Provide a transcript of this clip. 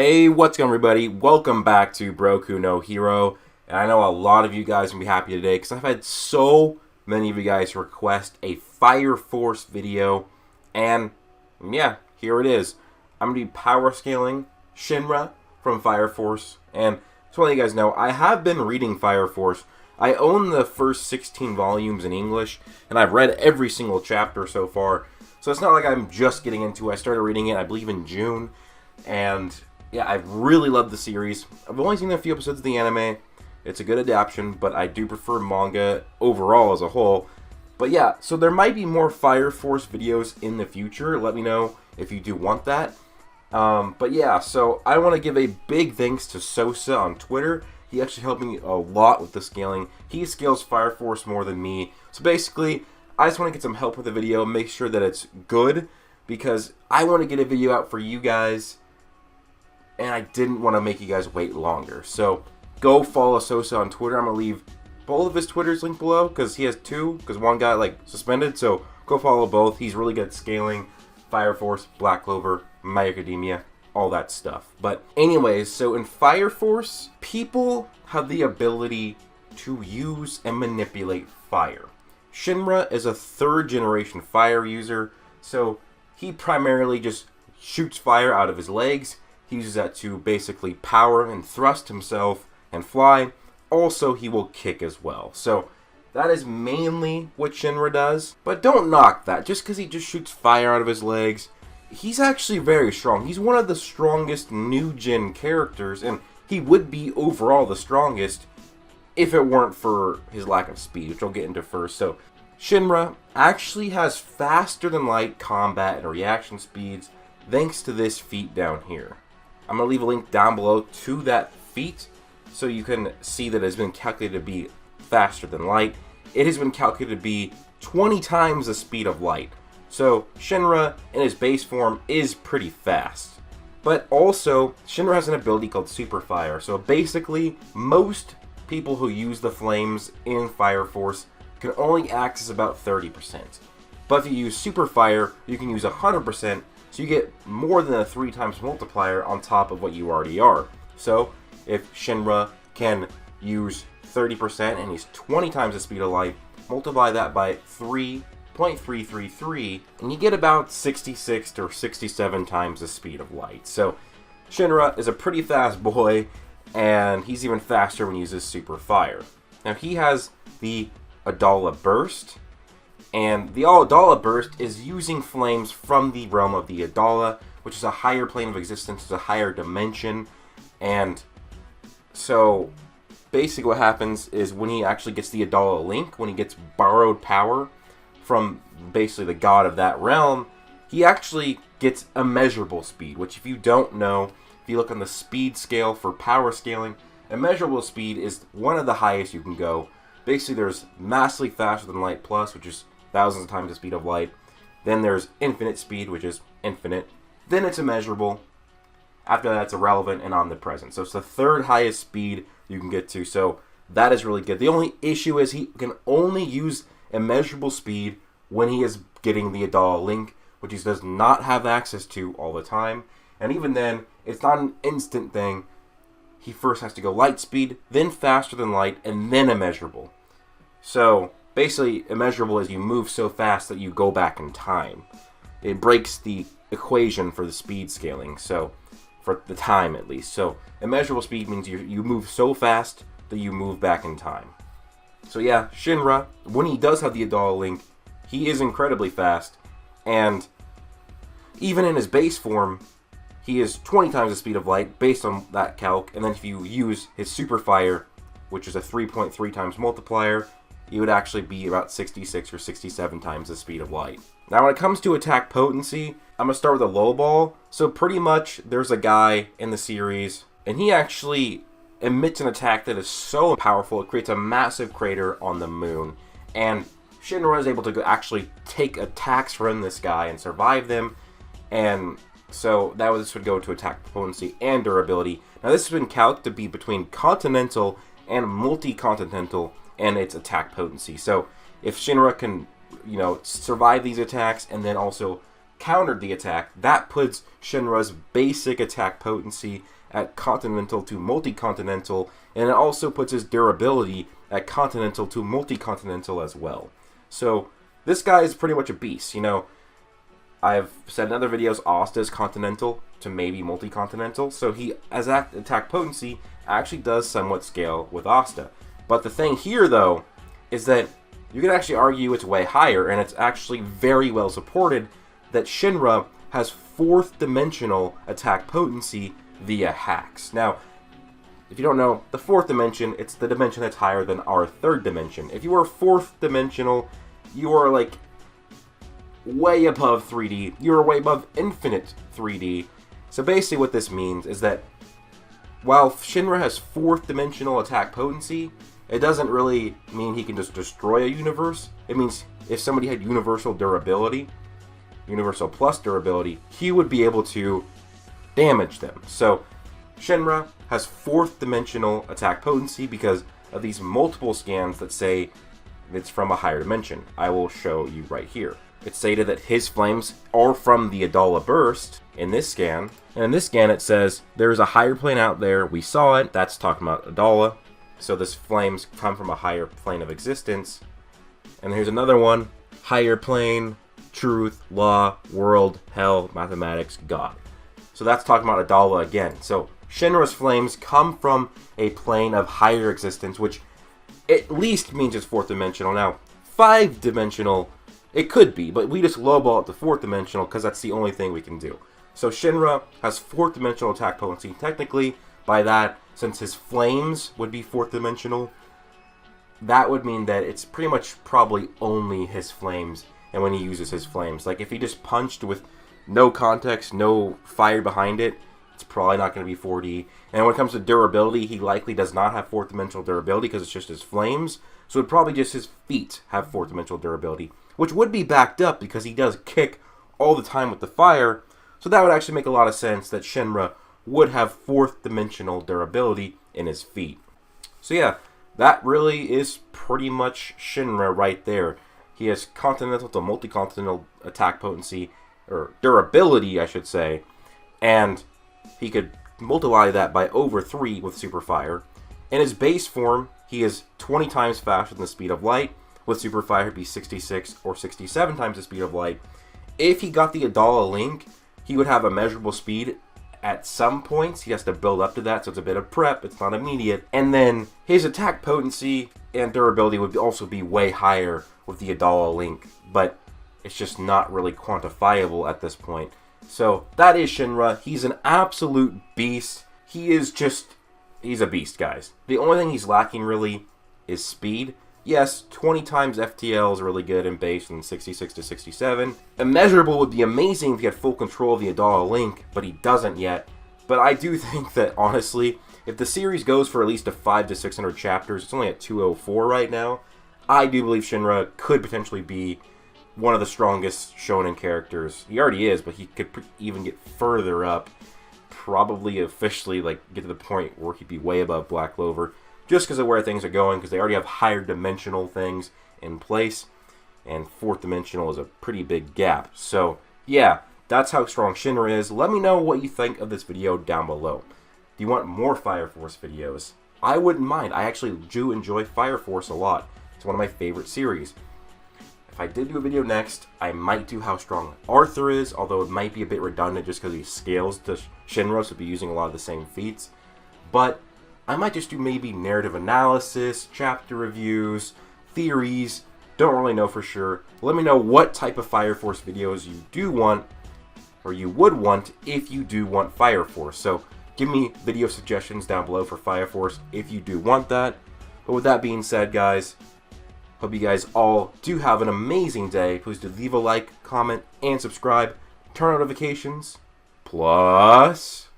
Hey, what's going on, everybody? Welcome back to Broku no Hero. And I know a lot of you guys will be happy today because I've had so many of you guys request a Fire Force video. And yeah, here it is. I'm going to be power scaling Shinra from Fire Force. And just want to let you guys know, I have been reading Fire Force. I own the first 16 volumes in English, and I've read every single chapter so far. So it's not like I'm just getting into it. I started reading it, I believe, in June. And yeah, I really love the series. I've only seen a few episodes of the anime. It's a good adaptation, but I do prefer manga overall as a whole. But yeah, so there might be more Fire Force videos in the future. Let me know if you do want that. But yeah, so I want to give a big thanks to Sosa on Twitter. He actually helped me a lot with the scaling. He scales Fire Force more than me. So basically, I just want to get some help with the video, make sure that it's good, because I want to get a video out for you guys, and I didn't want to make you guys wait longer. So go follow Sosa on Twitter. I'm going to leave both of his Twitters linked below, because he has two, because one got suspended. So go follow both. He's really good at scaling Fire Force, Black Clover, My Academia, all that stuff. But anyways, so in Fire Force, people have the ability to use and manipulate fire. Shinra is a third generation fire user, so he primarily just shoots fire out of his legs. He uses that to basically power and thrust himself and fly. Also, he will kick as well. So that is mainly what Shinra does. But don't knock that. Just because he just shoots fire out of his legs, he's actually very strong. He's one of the strongest new gen characters, and he would be overall the strongest if it weren't for his lack of speed, which I'll get into first. So Shinra actually has faster than light combat and reaction speeds thanks to this feat down here. I'm going to leave a link down below to that feat so you can see that it has been calculated to be faster than light. It has been calculated to be 20 times the speed of light. So Shinra in his base form is pretty fast. But also, Shinra has an ability called Super Fire. So basically, most people who use the flames in Fire Force can only access about 30%. But if you use Super Fire, you can use 100%. So you get more than a 3 times multiplier on top of what you already are. So if Shinra can use 30% and he's 20 times the speed of light, multiply that by 3.333, and you get about 66 or 67 times the speed of light. So Shinra is a pretty fast boy, and he's even faster when he uses Super Fire. Now he has the Adala Burst, and the Adala Burst is using flames from the realm of the Adala, which is a higher plane of existence, it's a higher dimension. And so basically what happens is when he actually gets the Adala Link, when he gets borrowed power from basically the god of that realm, he actually gets immeasurable speed, which if you don't know, if you look on the speed scale for power scaling, immeasurable speed is one of the highest you can go. Basically, there's massively faster than light plus, which is thousands of times the speed of light. Then there's infinite speed, which is infinite. Then it's immeasurable. After that, it's irrelevant and omnipresent. So it's the third highest speed you can get to. So that is really good. The only issue is he can only use immeasurable speed when he is getting the Adala Link, which he does not have access to all the time. And even then, it's not an instant thing. He first has to go light speed, then faster than light, and then immeasurable. So basically, immeasurable is you move so fast that you go back in time. It breaks the equation for the speed scaling, so for the time at least. So immeasurable speed means you move so fast that you move back in time. So yeah, Shinra, when he does have the Adala Link, he is incredibly fast, and even in his base form, he is 20 times the speed of light based on that calc. And then if you use his Super Fire, which is a 3.3 times multiplier, he would actually be about 66 or 67 times the speed of light. Now when it comes to attack potency, I'm going to start with a low ball. So pretty much there's a guy in the series, and he actually emits an attack that is so powerful it creates a massive crater on the moon. And Shinra is able to actually take attacks from this guy and survive them. And so this would go to attack potency and durability. Now this has been calculated to be between continental and multi-continental and its attack potency. So if Shinra can, survive these attacks and then also countered the attack, that puts Shinra's basic attack potency at continental to multi-continental, and it also puts his durability at continental to multi-continental as well. So this guy is pretty much a beast. You know, I've said in other videos, Asta is continental to maybe multi-continental, so he, as attack potency, actually does somewhat scale with Asta. But the thing here, though, is that you can actually argue it's way higher, and it's actually very well supported that Shinra has 4th dimensional attack potency via hacks. Now, if you don't know, the 4th dimension, it's the dimension that's higher than our 3rd dimension. If you are 4th dimensional, you are like way above 3D. You are way above infinite 3D. So basically what this means is that while Shinra has 4th dimensional attack potency, it doesn't really mean he can just destroy a universe. It means if somebody had universal durability, universal plus durability, he would be able to damage them. So Shinra has 4th dimensional attack potency because of these multiple scans that say it's from a higher dimension. I will show you right here. It's stated that his flames are from the Adala burst in this scan. And in this scan it says there's a higher plane out there. We saw it. That's talking about Adala. So this flames come from a higher plane of existence. And here's another one. Higher plane, truth, law, world, hell, mathematics, God. So that's talking about Adala again. So Shinra's flames come from a plane of higher existence, which at least means it's 4th dimensional. Now, 5th dimensional, it could be, but we just lowball it to 4th dimensional because that's the only thing we can do. So Shinra has 4th dimensional attack potency. Technically, by that, since his flames would be 4th dimensional, that would mean that it's pretty much probably only his flames, and when he uses his flames. Like, if he just punched with no context, no fire behind it, it's probably not going to be 4D. And when it comes to durability, he likely does not have 4th dimensional durability because it's just his flames. So it'd probably just his feet have 4th dimensional durability, which would be backed up because he does kick all the time with the fire. So that would actually make a lot of sense that Shinra would have 4th dimensional durability in his feet. So yeah, that really is pretty much Shinra right there. He has continental to multi-continental attack potency, or durability, I should say, and he could multiply that by over 3 with Super Fire. In his base form, he is 20 times faster than the speed of light. With Super Fire, he'd be 66 or 67 times the speed of light. If he got the Adala link, he would have a measurable speed. At some points, he has to build up to that, so it's a bit of prep. It's not immediate. And then his attack potency and durability would also be way higher with the Adala link, but it's just not really quantifiable at this point. So that is Shinra. He's an absolute beast. He's a beast, guys. The only thing he's lacking really is speed. Yes, 20 times FTL is really good in base and 66 to 67. Immeasurable would be amazing if he had full control of the Adala link, but he doesn't yet. But I do think that, honestly, if the series goes for at least a 500 to 600 chapters, it's only at 204 right now, I do believe Shinra could potentially be one of the strongest shonen characters. He already is, but he could even get further up. Probably officially, like, get to the point where he'd be way above Black Clover. Just because of where things are going, because they already have higher dimensional things in place, and 4th dimensional is a pretty big gap. So, yeah, that's how strong Shinra is. Let me know what you think of this video down below. Do you want more Fire Force videos? I wouldn't mind. I actually do enjoy Fire Force a lot. It's one of my favorite series. If I did do a video next, I might do how strong Arthur is, although it might be a bit redundant just because he scales to Shinra, so he'll be using a lot of the same feats. But I might just do maybe narrative analysis, chapter reviews, theories. Don't really know for sure. Let me know what type of Fire Force videos you do want, or you would want if you do want Fire Force. So give me video suggestions down below for Fire Force if you do want that. But with that being said, guys, hope you guys all do have an amazing day. Please do leave a like, comment, and subscribe. Turn on notifications. Plus,